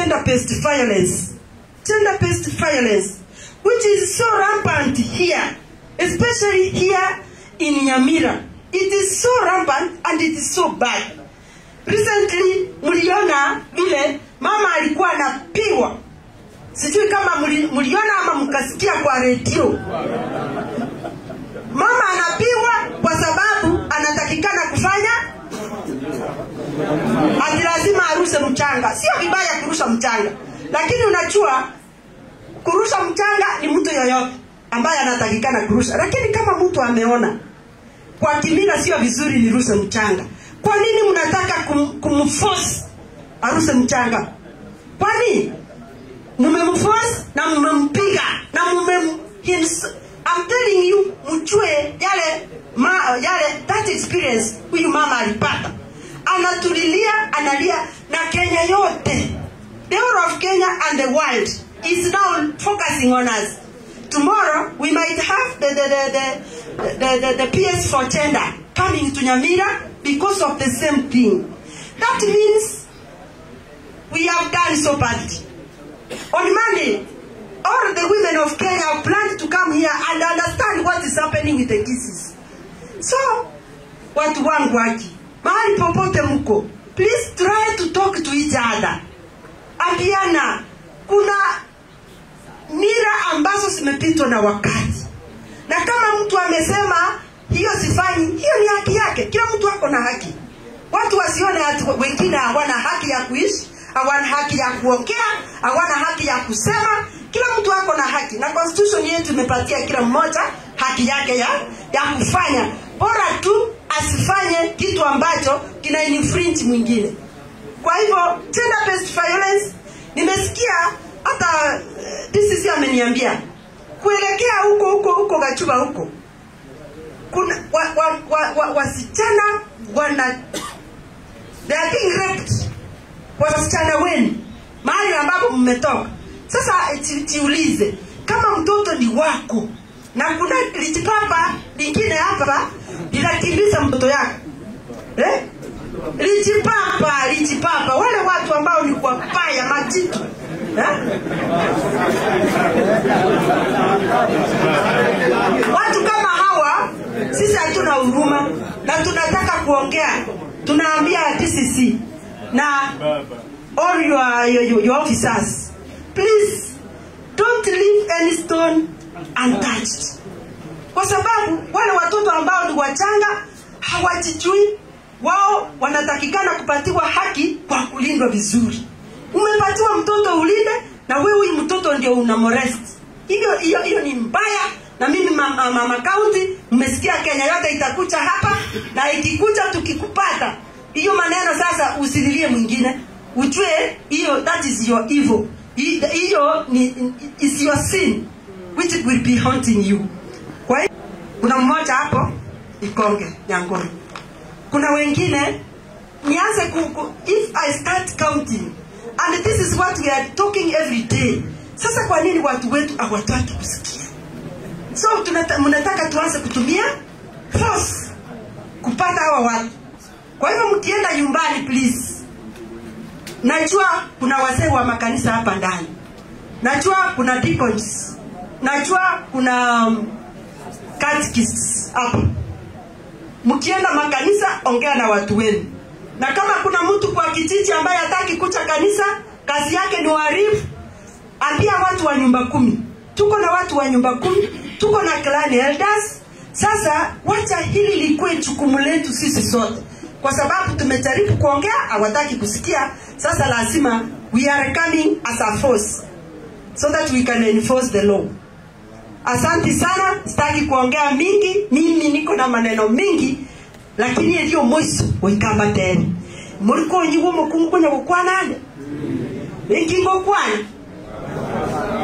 gender-based violence. Gender-based violence, which is so rampant here, especially here in Nyamira. It is so rampant and it is so bad. Recently, muliona vile mama alikuwa anapigwa. Sijui kama muliona ama mkasikia kwa radio. Mama anapigwa kwa sababu anatakikana kufanya ati lazima arushe mchanga. Sio vibaya kurusha mchanga, lakini unajua kurusha mchanga ni mtu yoyote ambaye anatakikana kurusha. Lakini kama mtu ameona kwa kimila sio vizuri nirushe mchanga, kwa nini mnataka kumforce arushe mchanga? Kwani mmemforce na mmempiga na I'm telling you, mchue yale that experience huyu mama alipata. Anatulilia, analia na Kenya yote. The whole of Kenya and the world is now focusing on us. Tomorrow we might have the PS for gender coming to Nyamira because of the same thing. That means we have done so badly. On Monday, all the women of Kenya have planned to come here and understand what is happening with the cases. So, watu wangu waki, mahali popote mko, please try to talk to each other. Ambiana, kuna mira ambazo zimepitwa na wakati. Na kama mtu amesema hiyo sifanyi, hiyo ni haki yake. Kila mtu ako na haki. Watu wasione watu wengine hawana haki ya kuishi, hawana haki ya kuongea, hawana haki ya kusema. Kila mtu ako na haki. Na constitution yetu imepatia kila mmoja haki yake ya kufanya. Bora tu asifanye kitu ambacho kina infringe mwingine. Kwa hivyo gender-based violence, nimesikia hata DCC ameniambia kuelekea huko Gachuba huko, kuna wasichana they are being raped. Wasichana wenu mahali ambapo mmetoka. Sasa jiulize, kama mtoto ni wako na kuna lijipapa lingine hapa linakimbiza mtoto yako, lijipapa wale watu ambao ni kwa paya majitu, watu kama hawa sisi hatuna huruma na tunataka kuongea. Tunaambia DCC na all your officers, please don't leave any stone untouched. Kwa sababu wale watoto ambao ni wachanga hawajijui, wao wanatakikana kupatiwa haki kwa kulindwa vizuri. Umepatiwa mtoto ulinde na wewe mtoto ndio unamolest. Hiyo ni mbaya. Na mimi mama county mmesikia Kenya yote itakuja hapa, na ikikuja tukikupata hiyo maneno sasa usililie mwingine. Ujue hiyo that is your evil. Hiyo is your sin which will be haunting you. Kwa hiyo kuna mmoja hapo Ikonge Nyangoni. Kuna wengine nianze if I start counting, and this is what we are talking every day. Sasa kwa nini watu wetu hawataki kusikia? So mnataka tuanze kutumia force kupata hawa watu. Kwa hivyo mkienda nyumbani please, najua kuna wazee wa makanisa hapa ndani, najua kuna deacons, najua kuna catechists hapa. Mkienda makanisa ongea na watu wenu. Na kama kuna mtu kwa kijiji ambaye hataki kuja kanisa, kazi yake ni uharifu, ambia watu wa nyumba 10. Tuko na watu wa nyumba 10, tuko na clan elders. Sasa wacha hili likuwe jukumu letu sisi sote. Kwa sababu tumejaribu kuongea, hawataki kusikia. Sasa lazima we are coming as a force so that we can enforce the law. Asante sana, sitaki kuongea mingi, mimi niko na maneno mingi, lakini ndio mwisho wikamba tena. Muliko nyiwo mukungunya kukwana nde? Nkingo kwana.